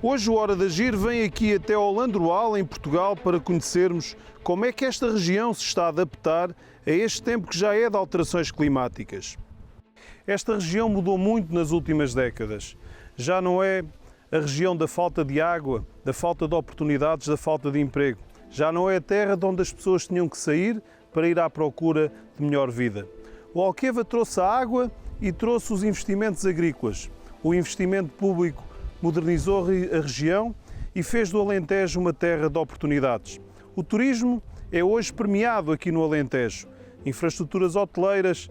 Hoje o Hora de Agir vem aqui até ao Landroal, em Portugal, para conhecermos como é que esta região se está a adaptar a este tempo que já é de alterações climáticas. Esta região mudou muito nas últimas décadas. Já não é a região da falta de água, da falta de oportunidades, da falta de emprego. Já não é a terra de onde as pessoas tinham que sair para ir à procura de melhor vida. O Alqueva trouxe a água e trouxe os investimentos agrícolas. O investimento público modernizou a região e fez do Alentejo uma terra de oportunidades. O turismo é hoje premiado aqui no Alentejo. Infraestruturas hoteleiras,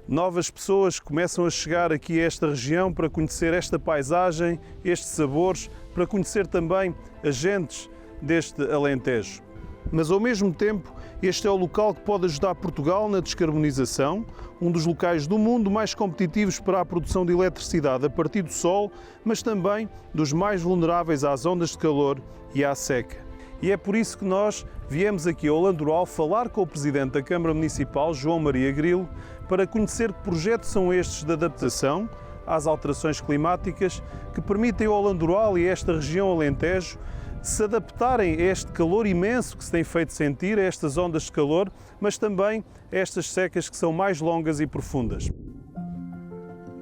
novas pessoas começam a chegar aqui a esta região para conhecer esta paisagem, estes sabores, para conhecer também as gentes deste Alentejo. Mas ao mesmo tempo, este é o local que pode ajudar Portugal na descarbonização, um dos locais do mundo mais competitivos para a produção de eletricidade a partir do sol, mas também dos mais vulneráveis às ondas de calor e à seca. E é por isso que nós viemos aqui ao Landroal falar com o Presidente da Câmara Municipal, João Maria Grilo, para conhecer que projetos são estes de adaptação às alterações climáticas que permitem ao Landroal e a esta região Alentejo se adaptarem a este calor imenso que se tem feito sentir, a estas ondas de calor, mas também a estas secas que são mais longas e profundas.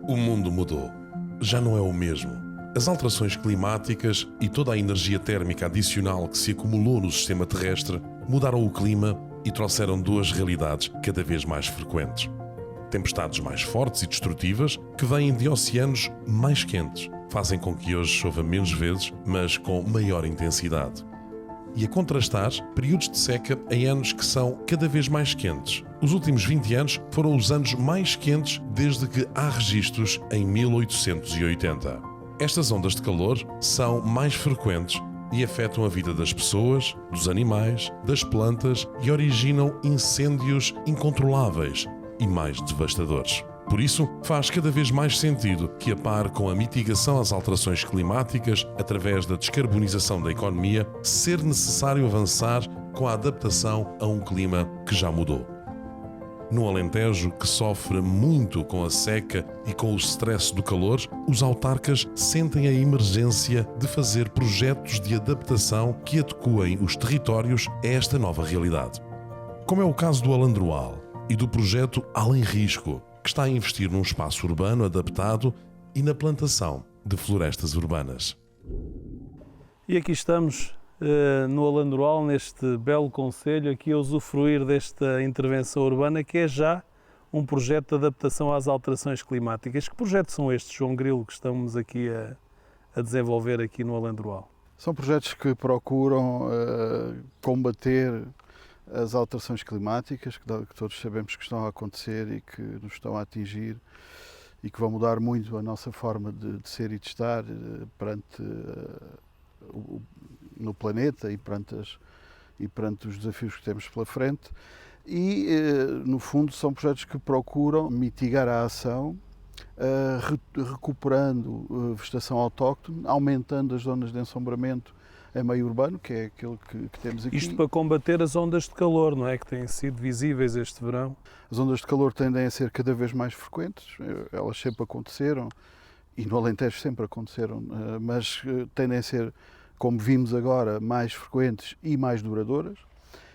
O mundo mudou. Já não é o mesmo. As alterações climáticas e toda a energia térmica adicional que se acumulou no sistema terrestre mudaram o clima e trouxeram duas realidades cada vez mais frequentes. Tempestades mais fortes e destrutivas que vêm de oceanos mais quentes fazem com que hoje chova menos vezes, mas com maior intensidade. E a contrastar, períodos de seca em anos que são cada vez mais quentes. Os últimos 20 anos foram os anos mais quentes desde que há registros em 1880. Estas ondas de calor são mais frequentes e afetam a vida das pessoas, dos animais, das plantas e originam incêndios incontroláveis e mais devastadores. Por isso, faz cada vez mais sentido que, a par com a mitigação às alterações climáticas através da descarbonização da economia, ser necessário avançar com a adaptação a um clima que já mudou. No Alentejo, que sofre muito com a seca e com o stress do calor, os autarcas sentem a emergência de fazer projetos de adaptação que adequem os territórios a esta nova realidade. Como é o caso do Alandroal e do projeto Além Risco, que está a investir num espaço urbano adaptado e na plantação de florestas urbanas. E aqui estamos no Alandroal, neste belo concelho, aqui a usufruir desta intervenção urbana, que é já um projeto de adaptação às alterações climáticas. Que projetos são estes, João Grilo, que estamos aqui a desenvolver aqui no Alandroal? São projetos que procuram combater as alterações climáticas, que todos sabemos que estão a acontecer e que nos estão a atingir e que vão mudar muito a nossa forma de ser e de estar no planeta e perante os desafios que temos pela frente. E, no fundo, são projetos que procuram mitigar a ação, recuperando vegetação autóctone, aumentando as zonas de ensombramento em meio urbano, que é aquilo que temos aqui. Isto para combater as ondas de calor, não é? Que têm sido visíveis este verão. As ondas de calor tendem a ser cada vez mais frequentes, elas sempre aconteceram, e no Alentejo sempre aconteceram, mas tendem a ser, como vimos agora, mais frequentes e mais duradouras,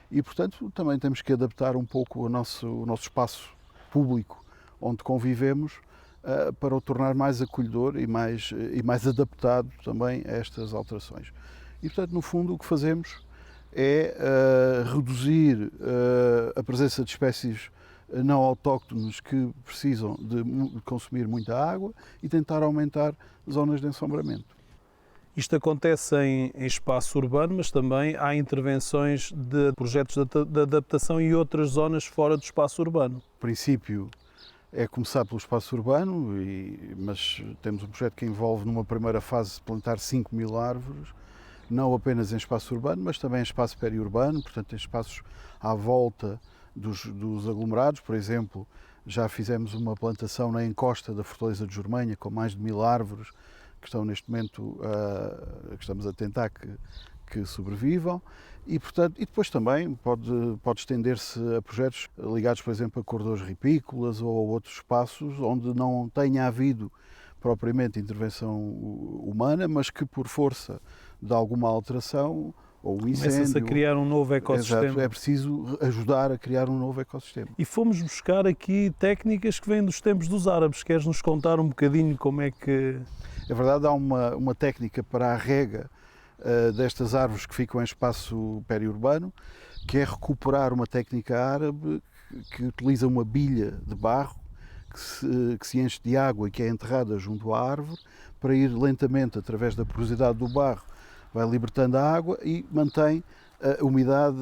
e portanto também temos que adaptar um pouco o nosso espaço público onde convivemos para o tornar mais acolhedor e mais adaptado também a estas alterações. E, portanto, no fundo, o que fazemos é reduzir a presença de espécies não autóctones que precisam de consumir muita água e tentar aumentar zonas de ensombramento. Isto acontece em espaço urbano, mas também há intervenções de projetos de adaptação em outras zonas fora do espaço urbano. O princípio é começar pelo espaço urbano, mas temos um projeto que envolve, numa primeira fase, plantar 5.000 árvores, não apenas em espaço urbano, mas também em espaço periurbano, portanto em espaços à volta dos aglomerados. Por exemplo, já fizemos uma plantação na encosta da Fortaleza de Jormanha, com mais de 1.000 árvores, que estão neste momento, que estamos a tentar que sobrevivam. E, portanto, e depois também pode estender-se a projetos ligados, por exemplo, a corredores ripícolas ou a outros espaços onde não tenha havido propriamente intervenção humana, mas que por força de alguma alteração ou um incêndio... Começa-se a criar um novo ecossistema. Exato, é preciso ajudar a criar um novo ecossistema. E fomos buscar aqui técnicas que vêm dos tempos dos árabes. Queres-nos contar um bocadinho como é que... É verdade, há uma técnica para a rega destas árvores que ficam em espaço periurbano, que é recuperar uma técnica árabe que utiliza uma bilha de barro que se enche de água e que é enterrada junto à árvore para ir lentamente, através da porosidade do barro, vai libertando a água e mantém a umidade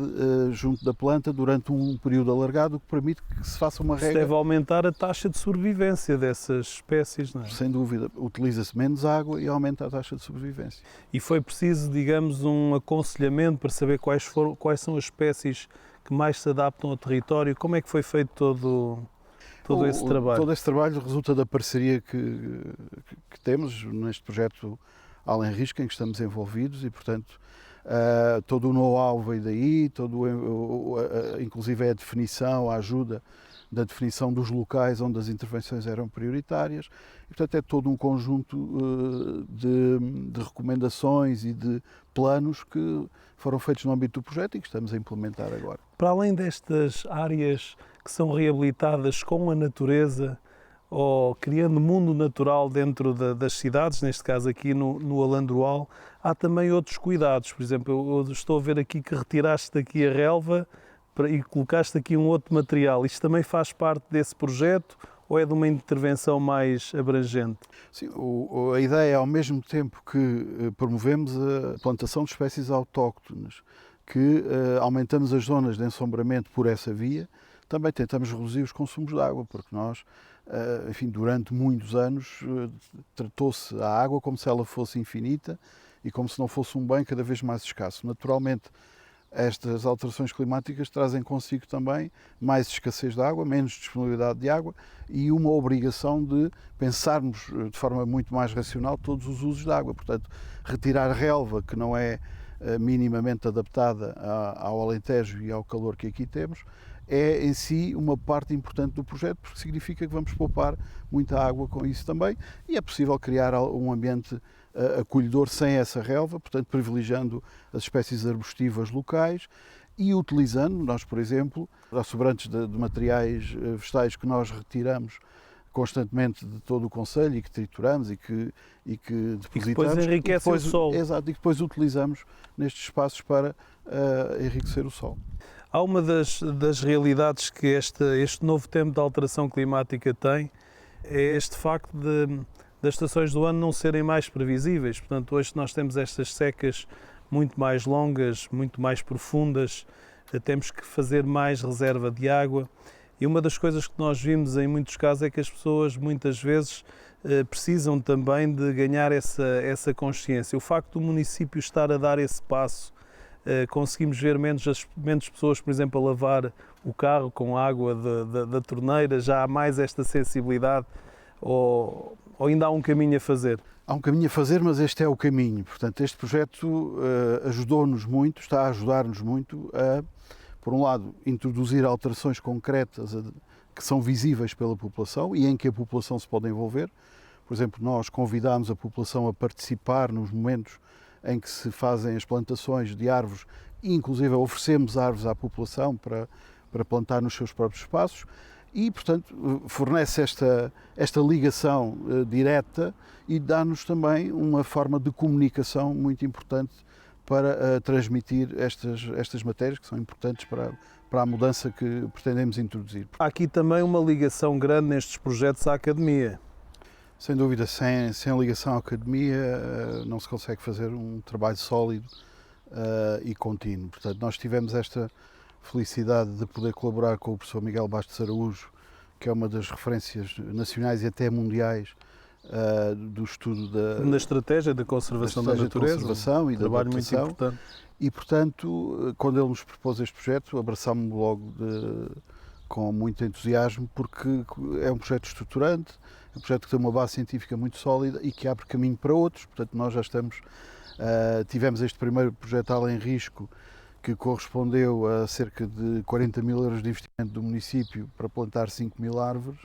junto da planta durante um período alargado, o que permite que se faça uma rega. Isso deve aumentar a taxa de sobrevivência dessas espécies, não é? Sem dúvida, utiliza-se menos água e aumenta a taxa de sobrevivência. E foi preciso, digamos, um aconselhamento para saber quais são as espécies que mais se adaptam ao território. Como é que foi feito todo esse trabalho? Todo esse trabalho resulta da parceria que temos neste projeto Além Risco, em que estamos envolvidos e, portanto, todo o know-how veio daí, inclusive a definição, a ajuda da definição dos locais onde as intervenções eram prioritárias. E, portanto, é todo um conjunto de recomendações e de planos que foram feitos no âmbito do projeto e que estamos a implementar agora. Para além destas áreas que são reabilitadas com a natureza ou criando mundo natural dentro das cidades, neste caso aqui no Alandroal, há também outros cuidados. Por exemplo, eu estou a ver aqui que retiraste daqui a relva e colocaste aqui um outro material. Isto também faz parte desse projeto ou é de uma intervenção mais abrangente? Sim, a ideia é, ao mesmo tempo que promovemos a plantação de espécies autóctones, que aumentamos as zonas de ensombramento por essa via, também tentamos reduzir os consumos de água, porque nós, enfim, durante muitos anos tratou-se a água como se ela fosse infinita e como se não fosse um bem cada vez mais escasso. Naturalmente, estas alterações climáticas trazem consigo também mais escassez de água, menos disponibilidade de água e uma obrigação de pensarmos de forma muito mais racional todos os usos de água. Portanto, retirar relva que não é minimamente adaptada ao Alentejo e ao calor que aqui temos, é em si uma parte importante do projeto, porque significa que vamos poupar muita água com isso também e é possível criar um ambiente acolhedor sem essa relva, portanto privilegiando as espécies arbustivas locais e utilizando, nós por exemplo, há sobrantes de materiais vegetais que nós retiramos constantemente de todo o concelho e que trituramos e que depositamos. E que depois enriquecem o solo. Exato, e que depois utilizamos nestes espaços para enriquecer o solo. Há uma das realidades que este novo tempo de alteração climática tem, é este facto das estações do ano não serem mais previsíveis. Portanto, hoje nós temos estas secas muito mais longas, muito mais profundas, temos que fazer mais reserva de água. E uma das coisas que nós vimos em muitos casos é que as pessoas muitas vezes precisam também de ganhar essa consciência. O facto do município estar a dar esse passo, conseguimos ver menos pessoas, por exemplo, a lavar o carro com água da torneira, já há mais esta sensibilidade ou ainda há um caminho a fazer? Há um caminho a fazer, mas este é o caminho. Portanto, este projeto ajudou-nos muito, está a ajudar-nos muito a, por um lado, introduzir alterações concretas que são visíveis pela população e em que a população se pode envolver. Por exemplo, nós convidámos a população a participar nos momentos em que se fazem as plantações de árvores e, inclusive, oferecemos árvores à população para plantar nos seus próprios espaços e, portanto, fornece esta ligação direta e dá-nos também uma forma de comunicação muito importante para transmitir estas matérias que são importantes para a mudança que pretendemos introduzir. Há aqui também uma ligação grande nestes projetos à academia. Sem dúvida, sem ligação à academia não se consegue fazer um trabalho sólido e contínuo. Portanto, nós tivemos esta felicidade de poder colaborar com o professor Miguel Bastos Araújo, que é uma das referências nacionais e até mundiais do estudo na estratégia da conservação da natureza, conservação e da trabalho muito adaptação. importante. E, portanto, quando ele nos propôs este projeto, abraçámos-lo logo com muito entusiasmo, porque é um projeto estruturante, é um projeto que tem uma base científica muito sólida e que abre caminho para outros. Portanto, nós já tivemos este primeiro projeto Além Risco, que correspondeu a cerca de 40 mil euros de investimento do município para plantar 5 mil árvores,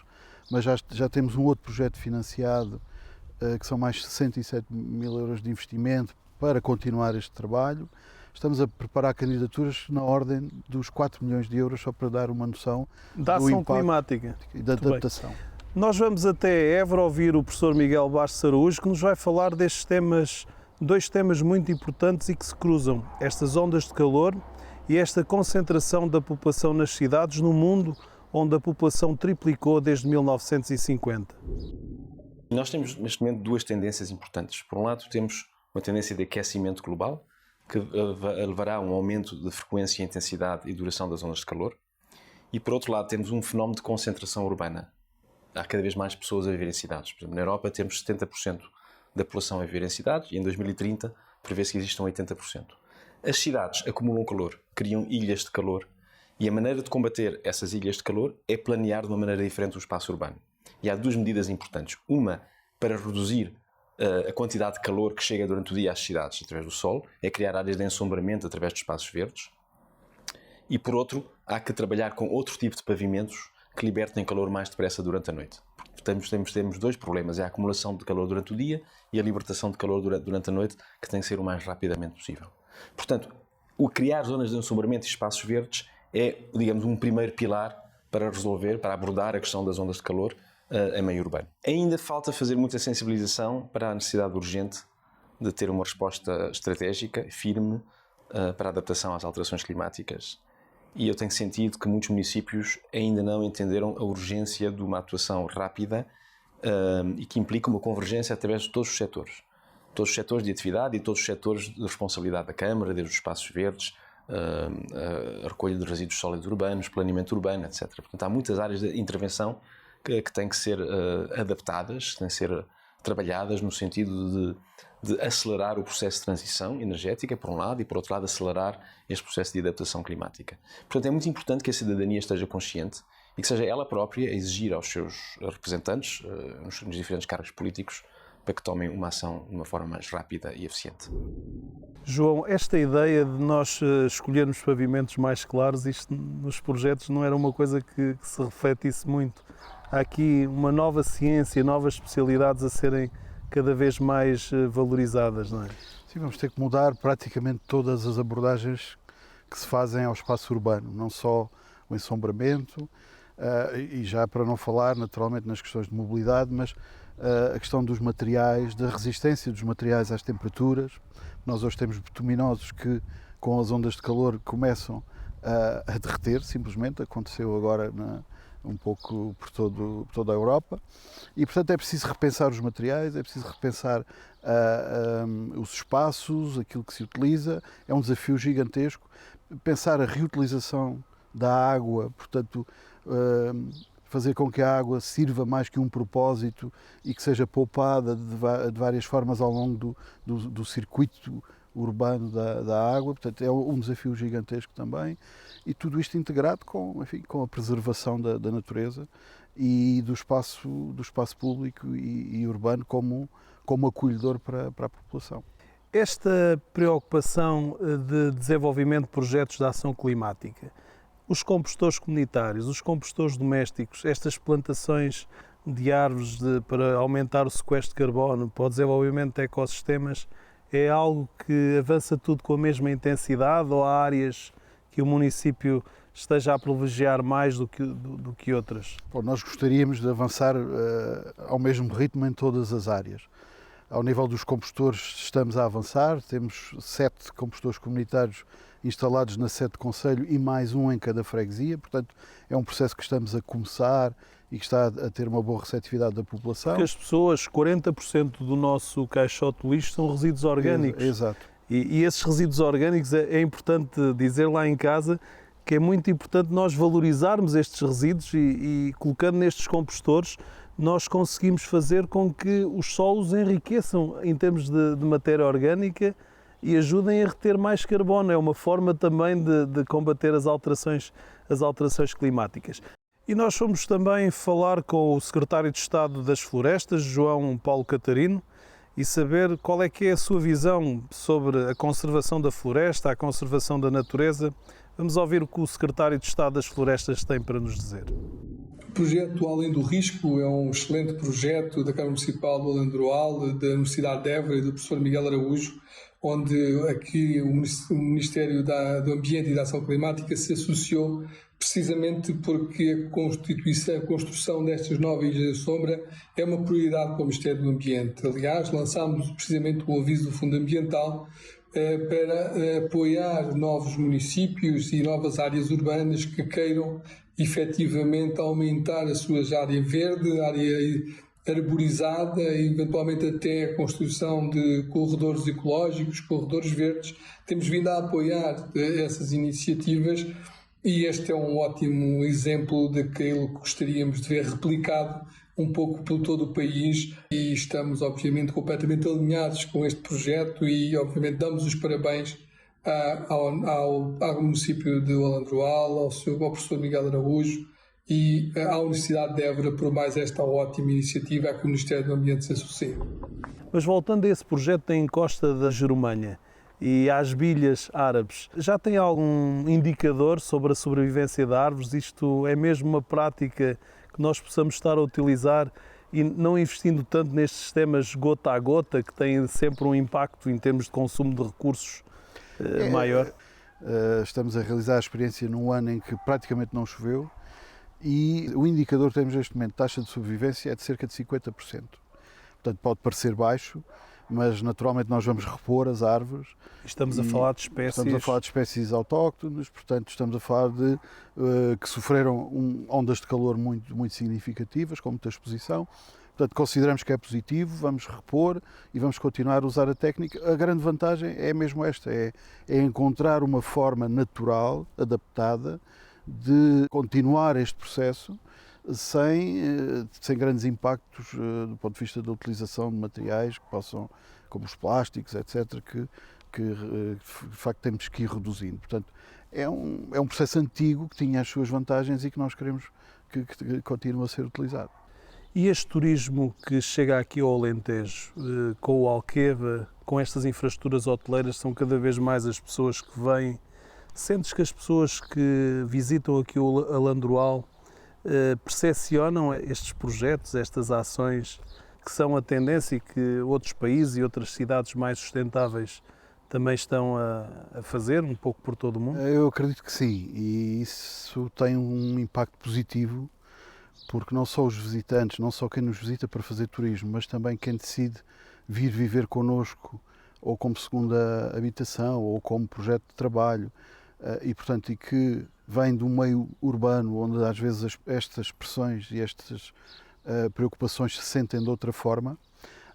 mas já temos um outro projeto financiado que são mais 67 mil euros de investimento para continuar este trabalho. Estamos a preparar candidaturas na ordem dos 4 milhões de euros, só para dar uma noção da do ação impacto climática e da adaptação. Nós vamos até Évora ouvir o professor Miguel Bastos Araújo, que nos vai falar destes temas, dois temas muito importantes e que se cruzam: estas ondas de calor e esta concentração da população nas cidades, num mundo onde a população triplicou desde 1950. Nós temos neste momento duas tendências importantes. Por um lado, temos uma tendência de aquecimento global, que levará a um aumento de frequência, intensidade e duração das ondas de calor. E por outro lado, temos um fenómeno de concentração urbana. Há cada vez mais pessoas a viver em cidades. Por exemplo, na Europa temos 70% da população a viver em cidades e em 2030 prevê-se que existam 80%. As cidades acumulam calor, criam ilhas de calor, e a maneira de combater essas ilhas de calor é planear de uma maneira diferente o espaço urbano. E há duas medidas importantes. Uma, para reduzir a quantidade de calor que chega durante o dia às cidades através do sol, é criar áreas de ensombramento através de espaços verdes. E por outro, há que trabalhar com outro tipo de pavimentos que libertem calor mais depressa durante a noite. Temos dois problemas: é a acumulação de calor durante o dia e a libertação de calor durante a noite, que tem que ser o mais rapidamente possível. Portanto, o criar zonas de ensombramento e espaços verdes é, digamos, um primeiro pilar para resolver, para abordar a questão das ondas de calor em meio urbano. Ainda falta fazer muita sensibilização para a necessidade urgente de ter uma resposta estratégica, firme, para a adaptação às alterações climáticas. E eu tenho sentido que muitos municípios ainda não entenderam a urgência de uma atuação rápida e que implica uma convergência através de todos os setores. Todos os setores de atividade e todos os setores de responsabilidade da Câmara, desde os espaços verdes, a recolha de resíduos sólidos urbanos, planeamento urbano, etc. Portanto, há muitas áreas de intervenção que têm que ser adaptadas, têm que ser trabalhadas no sentido de acelerar o processo de transição energética, por um lado, e por outro lado acelerar este processo de adaptação climática. Portanto, é muito importante que a cidadania esteja consciente e que seja ela própria a exigir aos seus representantes, nos diferentes cargos políticos, para que tomem uma ação de uma forma mais rápida e eficiente. João, esta ideia de nós escolhermos pavimentos mais claros, isto nos projetos não era uma coisa que se refletisse muito. Há aqui uma nova ciência, novas especialidades a serem cada vez mais valorizadas, não é? Sim, vamos ter que mudar praticamente todas as abordagens que se fazem ao espaço urbano, não só o ensombramento, e já para não falar naturalmente nas questões de mobilidade, mas a questão dos materiais, da resistência dos materiais às temperaturas. Nós hoje temos bituminosos que com as ondas de calor começam a derreter, simplesmente, aconteceu agora um pouco por toda a Europa, e portanto é preciso repensar os materiais, é preciso repensar os espaços, aquilo que se utiliza. É um desafio gigantesco pensar a reutilização da água, portanto fazer com que a água sirva mais que um propósito e que seja poupada de várias formas ao longo do circuito urbano da água. Portanto, é um desafio gigantesco também, e tudo isto integrado com a preservação da natureza e do espaço público e urbano como acolhedor para a população. Esta preocupação de desenvolvimento de projetos de ação climática, os compostores comunitários, os compostores domésticos, estas plantações de árvores para aumentar o sequestro de carbono, para o desenvolvimento de ecossistemas, é algo que avança tudo com a mesma intensidade, ou há áreas que o município esteja a privilegiar mais do que outras? Bom, nós gostaríamos de avançar ao mesmo ritmo em todas as áreas. Ao nível dos compostores estamos a avançar, temos 7 compostores comunitários instalados na sede de concelho e mais um em cada freguesia, portanto é um processo que estamos a começar e que está a ter uma boa receptividade da população. Porque as pessoas, 40% do nosso caixote de lixo são resíduos orgânicos. Exato. E esses resíduos orgânicos, é importante dizer lá em casa que é muito importante nós valorizarmos estes resíduos e colocando nestes compostores, nós conseguimos fazer com que os solos enriqueçam em termos de matéria orgânica e ajudem a reter mais carbono. É uma forma também de combater as alterações climáticas. E nós fomos também falar com o Secretário de Estado das Florestas, João Paulo Catarino, e saber qual é que é a sua visão sobre a conservação da floresta, a conservação da natureza. Vamos ouvir o que o Secretário de Estado das Florestas tem para nos dizer. projeto Além do Risco é um excelente projeto da Câmara Municipal do Alandroal, da Universidade de Évora e do professor Miguel Araújo, onde aqui o Ministério do Ambiente e da Ação Climática se associou precisamente porque a construção destas novas ilhas de sombra é uma prioridade para o Ministério do Ambiente. Aliás, lançámos precisamente o aviso do Fundo Ambiental para apoiar novos municípios e novas áreas urbanas que queiram efetivamente aumentar a sua área verde, área arborizada e eventualmente até a construção de corredores ecológicos, corredores verdes. Temos vindo a apoiar essas iniciativas e este é um ótimo exemplo daquilo que gostaríamos de ver replicado um pouco por todo o país e estamos obviamente completamente alinhados com este projeto e obviamente damos os parabéns ao município de Alandroal, ao professor Miguel Araújo e à Universidade de Évora por mais esta ótima iniciativa a que o Ministério do Ambiente se associa. Mas voltando a esse projeto da encosta da Jerumanha e às bilhas árabes, já tem algum indicador sobre a sobrevivência de árvores? Isto é mesmo uma prática que nós possamos estar a utilizar e não investindo tanto nestes sistemas gota a gota, que têm sempre um impacto em termos de consumo de recursos maior? Estamos a realizar a experiência num ano em que praticamente não choveu e o indicador que temos neste momento de taxa de sobrevivência é de cerca de 50%. Portanto, pode parecer baixo, mas naturalmente nós vamos repor as árvores. Estamos a falar de espécies... Estamos a falar de espécies autóctones, portanto estamos a falar de que sofreram ondas de calor muito, muito significativas, com muita exposição. Portanto, consideramos que é positivo, vamos repor e vamos continuar a usar a técnica. A grande vantagem é mesmo esta, é encontrar uma forma natural, adaptada, de continuar este processo sem grandes impactos do ponto de vista da utilização de materiais que possam, como os plásticos, etc., que de facto temos que ir reduzindo. Portanto, é um processo antigo que tinha as suas vantagens e que nós queremos que continue a ser utilizado. E este turismo que chega aqui ao Alentejo, com o Alqueva, com estas infraestruturas hoteleiras, são cada vez mais as pessoas que vêm. Sentes que as pessoas que visitam aqui o Alandroal percepcionam estes projetos, estas ações que são a tendência e que outros países e outras cidades mais sustentáveis também estão a fazer, um pouco por todo o mundo? Eu acredito que sim, e isso tem um impacto positivo, porque não só os visitantes, não só quem nos visita para fazer turismo, mas também quem decide vir viver connosco, ou como segunda habitação, ou como projeto de trabalho, e portanto, e que vem de um meio urbano, onde às vezes estas pressões e estas preocupações se sentem de outra forma,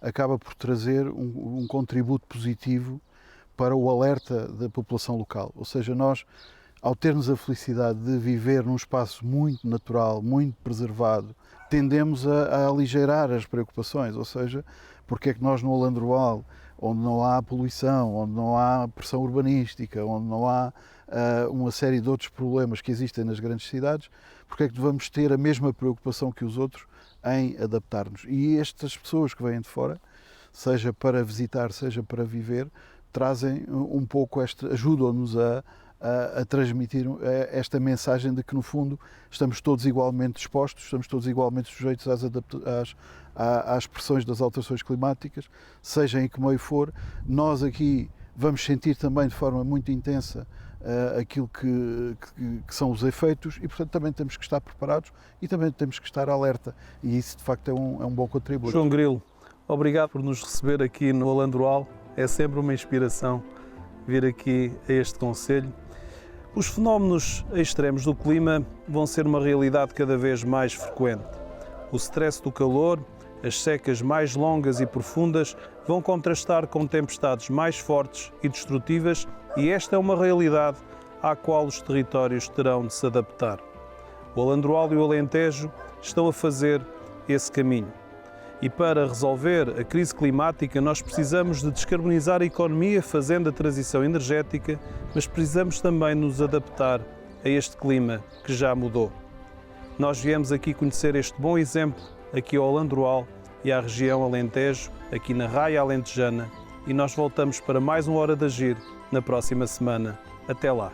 acaba por trazer um contributo positivo para o alerta da população local. Ou seja, nós, ao termos a felicidade de viver num espaço muito natural, muito preservado, tendemos a aligeirar as preocupações, ou seja, porque é que nós no Alandroal, onde não há poluição, onde não há pressão urbanística, onde não há uma série de outros problemas que existem nas grandes cidades, porque é que devemos ter a mesma preocupação que os outros em adaptar-nos? E estas pessoas que vêm de fora, seja para visitar, seja para viver, trazem um pouco ajudam-nos a transmitir esta mensagem de que, no fundo, estamos todos igualmente expostos, estamos todos igualmente sujeitos às pressões das alterações climáticas, seja em que meio for. Nós aqui vamos sentir também de forma muito intensa aquilo que são os efeitos e, portanto, também temos que estar preparados e também temos que estar alerta. E isso, de facto, é um bom contributo. João Grilo, obrigado por nos receber aqui no Alandroal. É sempre uma inspiração vir aqui a este concelho. Os fenómenos extremos do clima vão ser uma realidade cada vez mais frequente. O stress do calor, as secas mais longas e profundas vão contrastar com tempestades mais fortes e destrutivas, e esta é uma realidade à qual os territórios terão de se adaptar. O Alandroal e o Alentejo estão a fazer esse caminho. E para resolver a crise climática, nós precisamos de descarbonizar a economia fazendo a transição energética, mas precisamos também nos adaptar a este clima que já mudou. Nós viemos aqui conhecer este bom exemplo aqui ao Alandroal e à região Alentejo, aqui na Raia Alentejana, e nós voltamos para mais uma Hora de Agir na próxima semana. Até lá!